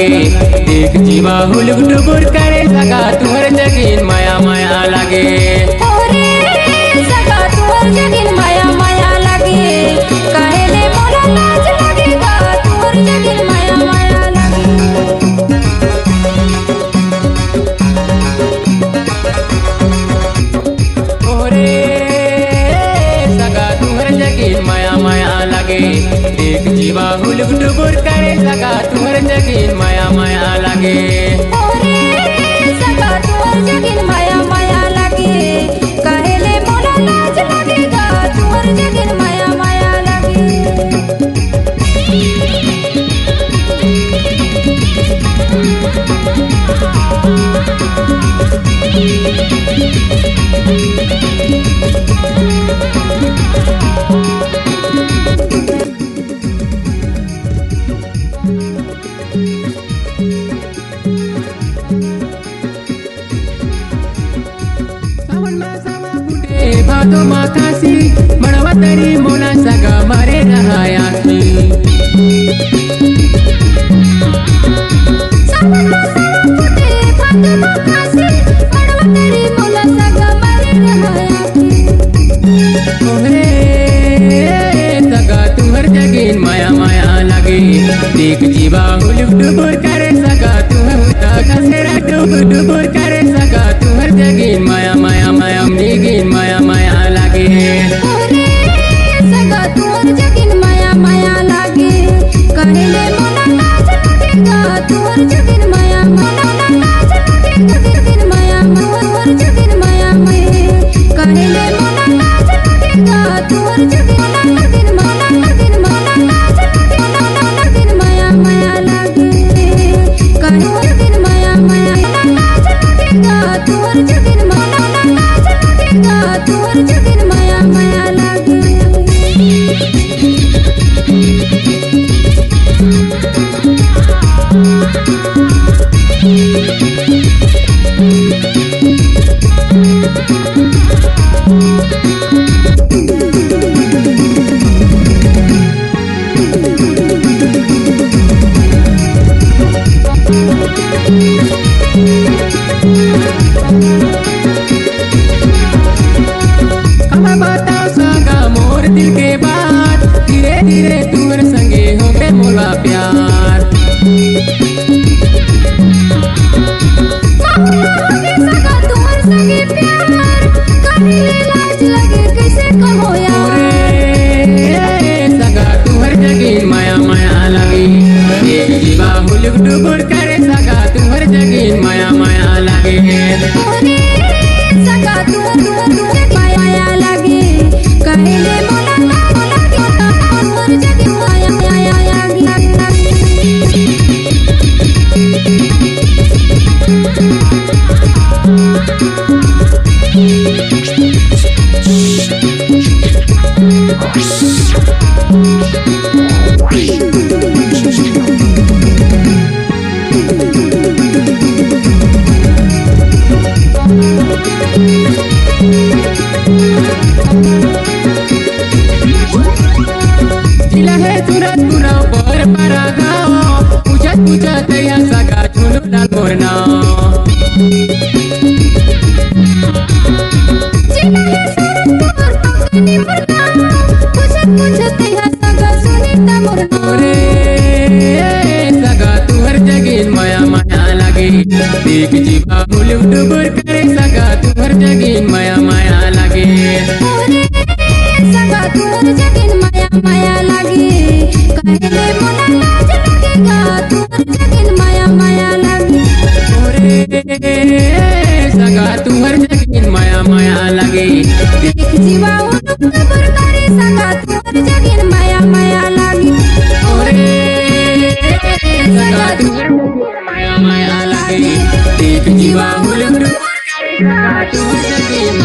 लागे। देख जीवा हुलुक डुबुर करे सगा तुहर जगीन माया माया लागे। ओरे सगा तुहर जगीन माया माया लागे। काहेले मोला लाज लागेगा तुहर जगीन माया माया लागे। ओरे सगा तुहर जगीन माया माया लागे। देख जीवा हुलुक डुबुर करे सगा तुहर जगीन माया माया लागे। ओरे सगा तुहर जगीन माया माया लागे। काहेले मोला लाज लागेगा तुहर जगीन माया माया लागे। भादो माखासी मणवा तरी मोला सगा मारे रहायासी। सगा तुहर जगीन माया माया लागे। देख जीवा हुलुक डुबुर करे सगा तुहर डुबुर करे सगा तुहर जगीन माया माया माया नीगिन माया माया लागे। सगा तुहर जगीन माया माया लागे। काहेले मोला लाज लागेगा तुहर जगीन माया मोला लाज लागेगा जगीन माया तुहर जगीन माया माया। काहेले मोला लाज लागेगा तुहर जगीन जगीन माया जगीन माया लाज लागेगा जगीन माया माया लागे। काहे जगीन माया माया लाज लागेगा तुहर जगीन माया लाज लागेगा तुहर जगीन माया माया लागे। बताओ सगा मोर दिल के बात। धीरे धीरे तुहर संगे हो गए मोला प्यार। सगा तुहर संगे प्यार। काहेले लाज लगे कैसे कहो यार। सगा तुहर जगीन माया माया लागे। एक जीवा हुलुक डुबुर करे सगा तुहर जगीन माया माया लागे। ओरे सगा तुहर माया माया लागे। काहेले मोला लाज लागेगा तुहर जगीन माया माया लागे। जिला है सूरत पूरा बर परा गाँव। पूछत पूछत या सगा झुलू डाल मोर नाव। जिला है सूरत पूरा पकनी मोर नाव। पूछत पूछत या सगा सुनीता मोर नाव। ओरे सगा तुहर जगीन माया माया लागे। देख जीवा हुलुक डुबुर करे सगा तुहर जगीन माया माया लागे। ओरे सगा तुहर जगीन माया माया लागे। काहेले मोला लाज लागेगा तुहर जगीन माया माया लागे। ओरे सगा तुहर जगीन माया माया लागे। देख जीवा हुलुक डुबुर करे सगा तुहर जगीन माया माया लागे। ओरे सगा तुहर जगीन माया माया लागे। देख जीवा हुलुक डुबुर करे सगा तुहर जगीन